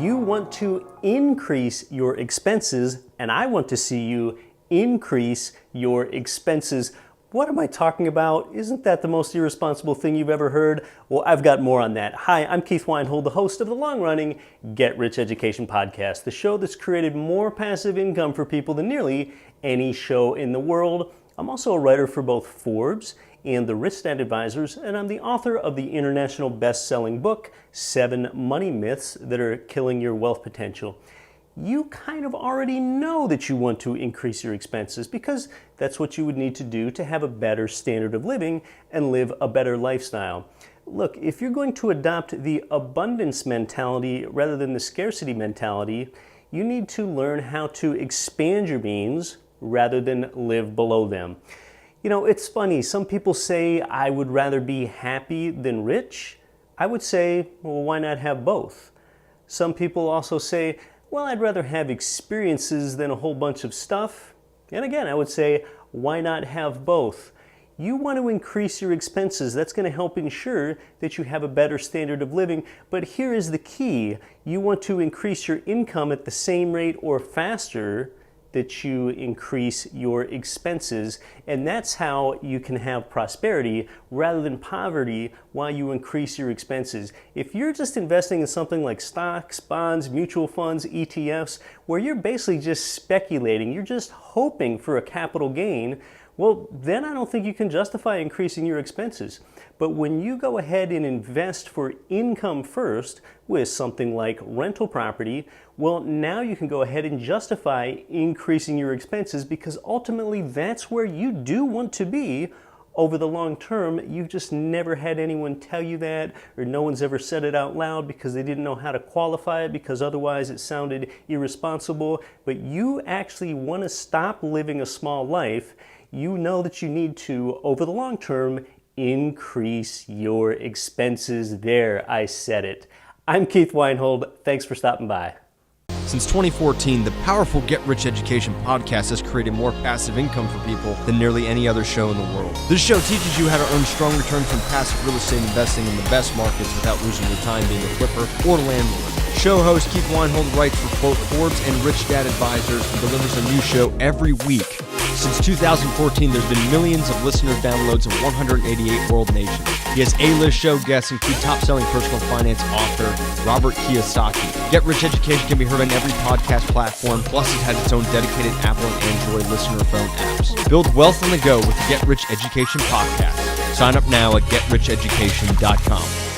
You want to increase your expenses, and I want to see you increase your expenses. What am I talking about? Isn't that the most irresponsible thing you've ever heard? Well, I've got more on that. Hi, I'm Keith Weinhold, the host of the long-running Get Rich Education podcast, the show that's created more passive income for people than nearly any show in the world. I'm also a writer for both Forbes and the Rich Dad Advisors, and I'm the author of the international best-selling book, 7 Money Myths That Are Killing Your Wealth Potential. You kind of already know that you want to increase your expenses because that's what you would need to do to have a better standard of living and live a better lifestyle. Look, if you're going to adopt the abundance mentality rather than the scarcity mentality, you need to learn how to expand your means rather than live below them. You know, it's funny. Some people say, I would rather be happy than rich. I would say, well, why not have both? Some people also say, well, I'd rather have experiences than a whole bunch of stuff. And again, I would say, why not have both? You want to increase your expenses. That's going to help ensure that you have a better standard of living. But here is the key. You want to increase your income at the same rate or faster that you increase your expenses, and that's how you can have prosperity rather than poverty while you increase your expenses. If you're just investing in something like stocks, bonds, mutual funds, ETFs, where you're basically just speculating, you're just hoping for a capital gain, well, then I don't think you can justify increasing your expenses. But when you go ahead and invest for income first with something like rental property, well, now you can go ahead and justify increasing your expenses because ultimately that's where you do want to be over the long term. You've just never had anyone tell you that, or no one's ever said it out loud because they didn't know how to qualify it because otherwise it sounded irresponsible. But you actually want to stop living a small life. You know that you need to, over the long term, increase your expenses. There, I said it. I'm Keith Weinhold. Thanks for stopping by. Since 2014, the powerful Get Rich Education podcast has created more passive income for people than nearly any other show in the world. This show teaches you how to earn strong returns from passive real estate investing in the best markets without losing your time being a flipper or landlord. Show host Keith Weinhold writes for both Forbes and Rich Dad Advisors and delivers a new show every week. Since 2014, there's been millions of listener downloads in 188 world nations. He has A-list show guests, include top-selling personal finance author Robert Kiyosaki. Get Rich Education can be heard on every podcast platform, plus it has its own dedicated Apple and Android listener phone apps. Build wealth on the go with the Get Rich Education podcast. Sign up now at GetRichEducation.com.